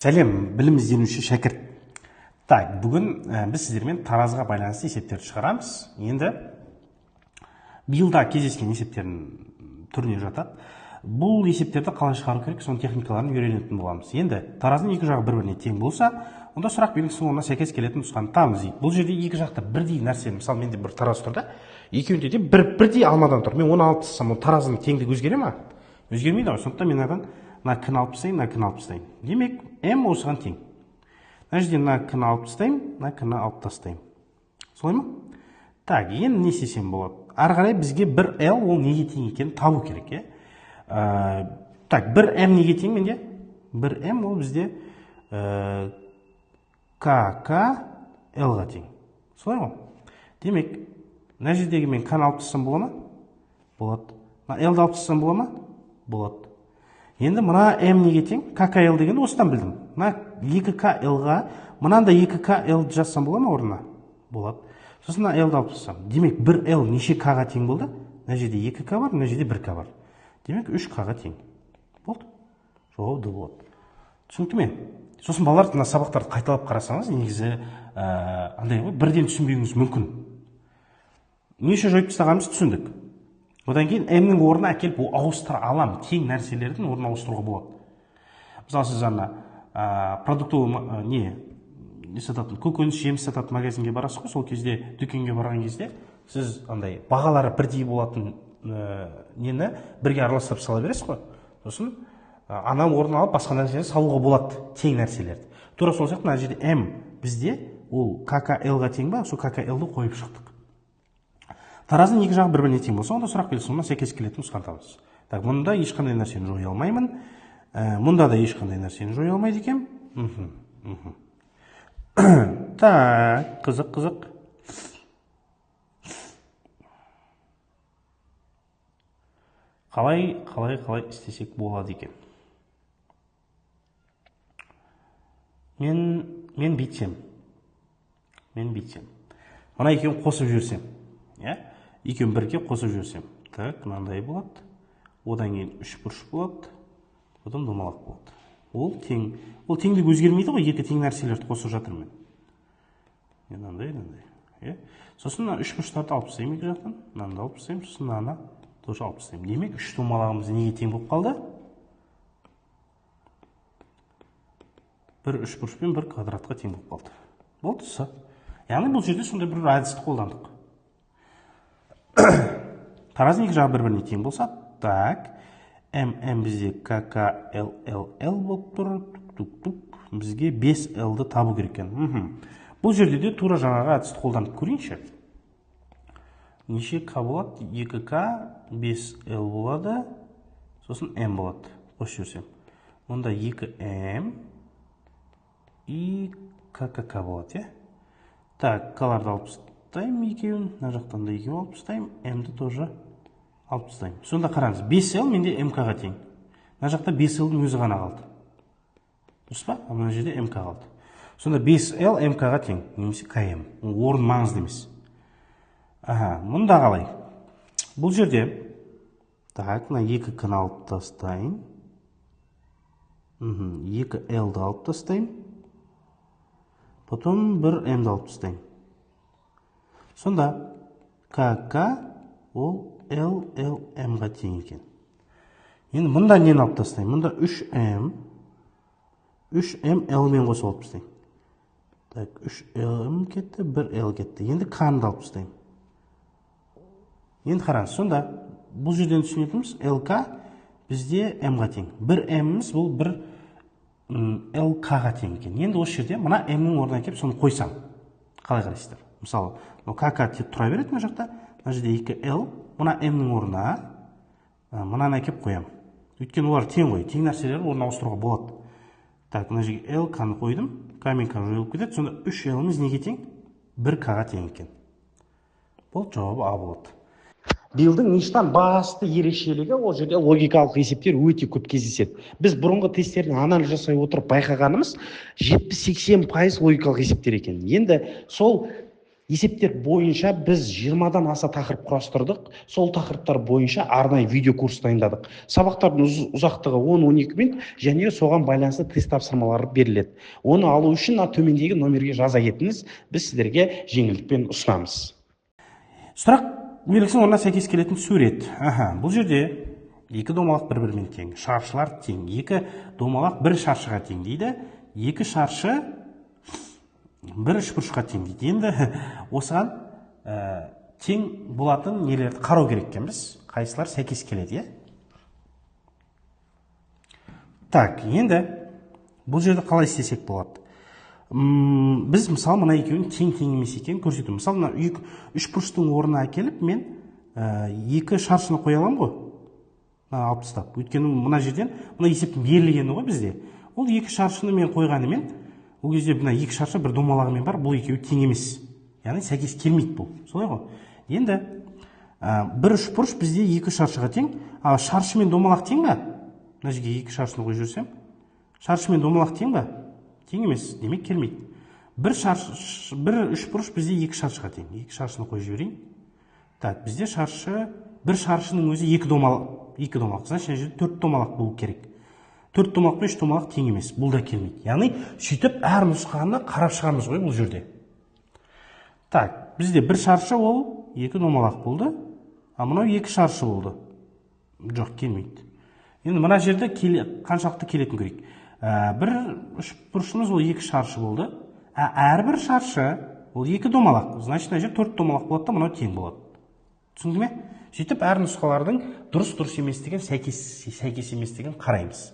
Сәлем, білім ізденуші шәкірт. Так, бүгін біз сіздермен таразыға байланысты есептерді шығарамыз. Енді биылда кездескен есептердің түріне жатады. Бұл есептерді қалай шығару керек, соның техникаларын үйренетін боламыз. Енді таразының екі жағы бір-біріне тең болса, онда сұрақ белгісінің орнына сәйкес келетін нұсқаны табыңыз дейді. Бұл жерде екі жақта бірдей нәрсе, мысалы менде бір тараз тұр да, екеуінде де бірдей алмадан тұр. Мен оны алып тастасам, ол таразының теңдігі өзгере ма? Өзгермейді ғой. Сондықтан мен одан мына к-ні алып тастаймын, мына к-ні алып тастаймын. Демек, м осыған тең. Мына жерде мына к-ні алып тастаймын, мына к-ні алып тастаймын. Солай ма? Так, енді не істесем болады? Ары қарай бізге бір l ол неге тең екенін табу керек, е? Так, бір m неге тең менде? Бір m ол бізде k l-ға тең. Солай ма? Демек, мына жердегі мен k-ні алып тастасам бола ма? Болады. Мына l-ді алып тастасам бола ма? Болады. Енді мына m неге тең? KKL дегенді осыдан білдім. Мына 2KL-ға мынанда 2KL жазсам бола ма орнына? Болады. Сосын мына l-ді алып тастасам. Демек, бір l неше k-ға тең болды? Мына жерде 2k бар, мына жерде 1k бар. Демек, 3k-ға тең. Болды? Жауабы болады. Түсінікті ме? Сосын балалар мына сабақтарды қайталап қарасаңыз, негізі андай ғой, бірден түсінбеуіңіз мүмкін. Неше жойып тастағанымыз түсіндік. Одан кейін m-нің орнына әкеліп ауыстыра алам, тең нәрселердің орнына ауыстыруға болады. Мысалы, сіз ана продуктовый не сататын, көкөніс жеміс сататын магазинге барасыз ғой, сол кезде дүкенге барған кезде сіз андай бағалары бірдей болатын нені бірге араластырып сала бересіз ғой. Сосын анам орнына алып басқа нәрселерді салуға болады, тең нәрселерді. Тура сол сияқты мына жерде m бізде ол KKL-ға тең ба, сол KKL-ді қойып шықтық. Таразының екі жағы бір-біріне тең болса, онда сұрақ белгісіне сәйкес келетін нұсқаны табыңыз. Так, мұнда ешқандай нәрсені жоя алмаймын. Мұнда да ешқандай нәрсені жоя алмайды екем. Так, қызық. Қалай істесек болады екен. Мен бүйтсем. Мұна екеуін қосып жүрсем. Екеуін бірге қосып жүрсем. Так, мынандай болады. Одан кейін үш бұрыш болады. Одан домалақ болады. Ол теңдік өзгермейді ғой, екі тең нәрселерді қосып жатырмын. Мынандай. Сосын үш бұрыштарды алып тастаймын екі жақтан. Мынаны алып тастаймын, сосын мынаны тоже алып тастаймын. Демек, үш домалағымыз неге тең болып қалды? Бір үш бұрыш пен бір квадратқа тең болып қалды. Болды са. Яғни бұл жерде сондай бір әдісті қолдандық. Таразының екі жағы бір-біріне тең болса, так, m бізде KKL болып тұр, бізге 5L-ді табу керек екен. Бұл жерде де тура жаңағы әдісті қолданып көрейінші. Неше k болады? 2k, 5L болады, сосын m болады. Қосып жүрсем. Онда 2m и KKK болады, Так, k-ларды алып тастаймын екеуін, мына жақтан да екеуін алып тастаймын, m-ді тоже алып тастаймын. Сонда қараңыз, 5L менде m-ға тең. Мына жақта 5L-дің өзі ғана қалды. Дұрыс па? Мына жерде m-ға қалды. Сонда 5L m-ға тең, немесе km. Орын маңызды емес. Мұнда қалай? Бұл жерде, так, мына 2k-ні алып тастаймын. 2L-ді алып тастаймын. Потом бір m-ді алып тастаймын. Сонда KK ол LM-ға тең екен. Енді мұнда нені алып тастаймын? Мұнда 3m L-мен қосып алып тастаймын. Так, 3m кетті, 1L кетті. Енді K-ны алып тастаймын. Енді қараңыз, сонда бұл жерден түсінетіміз LK бізде m-ға тең. Бір m-іміз бұл бір LK-ға тең екен. Енді осы жерде мұна m-нің орнына келіп соны қойсам. Қалай қарайсыздар? Мысалы, KK тек тұра береді мына жақта. Мына жерде 2L, мұна m-нің орнына мұнаны әкеп қоям. Өйткені олар тең ғой, тең нәрселерді орнына ауыстыруға болады. Так, мына жерге L k-ны қойдым, k мен k жойылып кетеді. Сонда 3L-іміз неге тең? 1k-ға тең екен. Бұл жауабы А болады. Биылдың ништан басты ерекшелігі ол жерде логикалық есептер өте көп кездеседі. Біз бұрынғы тесттердің анализ жасай отырып байқағанымыз 70-80% логикалық есептер екен. Енді сол Есептер бойынша біз 20-дан аса тақырып құрастырдық. Сол тақырыптар бойынша арнайы видео курс дайындадық. Сабақтардың ұзақтығы 10-12 минут және соған байланысты тест тапсырмалары беріледі. Оны алу үшін төмендегі номерге жаза кетіңіз. Біз сіздерге жеңілдікпен ұсынамыз. Сұрақ белгісінің орнына сәйкес келетін сурет. Бұл жерде екі домалақ бір-бірімен тең, шаршылар тең. Екі домалақ бір шаршыға тең дейді. Екі шаршы бір үшбұрышқа тең дейді. Енді осыған тең болатын нелерді қарау керек екенбіз. Қайсылар сәйкес келеді, Так, енді бұл жерді қалай істесек болады? Біз мысалы мына екеуінің тең емес екенін көрсету. Мысалы мына үшбұрыштың орнына әкеліп мен екі шаршыны қоя аламын ғой. Алып тастап. Өйткені мына жерден мына есептің берілгені ғой бізде. Ол екі шаршыны мен қойғанымен ол кезде мына екі шаршы бір домалағымен бар, бұл екеуі тең емес. Яғни сәйкес келмейді бұл. Солай ғой. Енді бір үшбұрыш бізде екі шаршыға тең, ал шаршы мен домалақ тең ба? Мына жерге екі шаршыны қойып жүрсем, шаршы мен домалақ тең ба? Тең емес, демек келмейді. Бір үшбұрыш бізде екі шаршыға тең. Екі шаршыны қойып жіберейін. Так, бізде бір шаршының өзі екі домалақ. Значит, жерде төрт домалақ болу керек. Төрт домалақ пен үш домалақ тең емес, бұл да келмейді. Яғни, сөйтіп әр нұсқаны қарап шығамыз ғой бұл жерде. Так, бізде бір шаршы ол екі домалақ болды, а мынау екі шаршы болды. Жоқ, келмейді. Енді мына жерде қаншалықты келетін көрейік. Бір үшбұрышымыз ол екі шаршы болды, әрбір шаршы ол екі домалақ. Значит, мына жер төрт домалақ болады да, мынау тең болады. Түсінді ме? Сөйтіп әр нұсқалардың дұрыс еместігін, сәйкес еместігін қараймыз.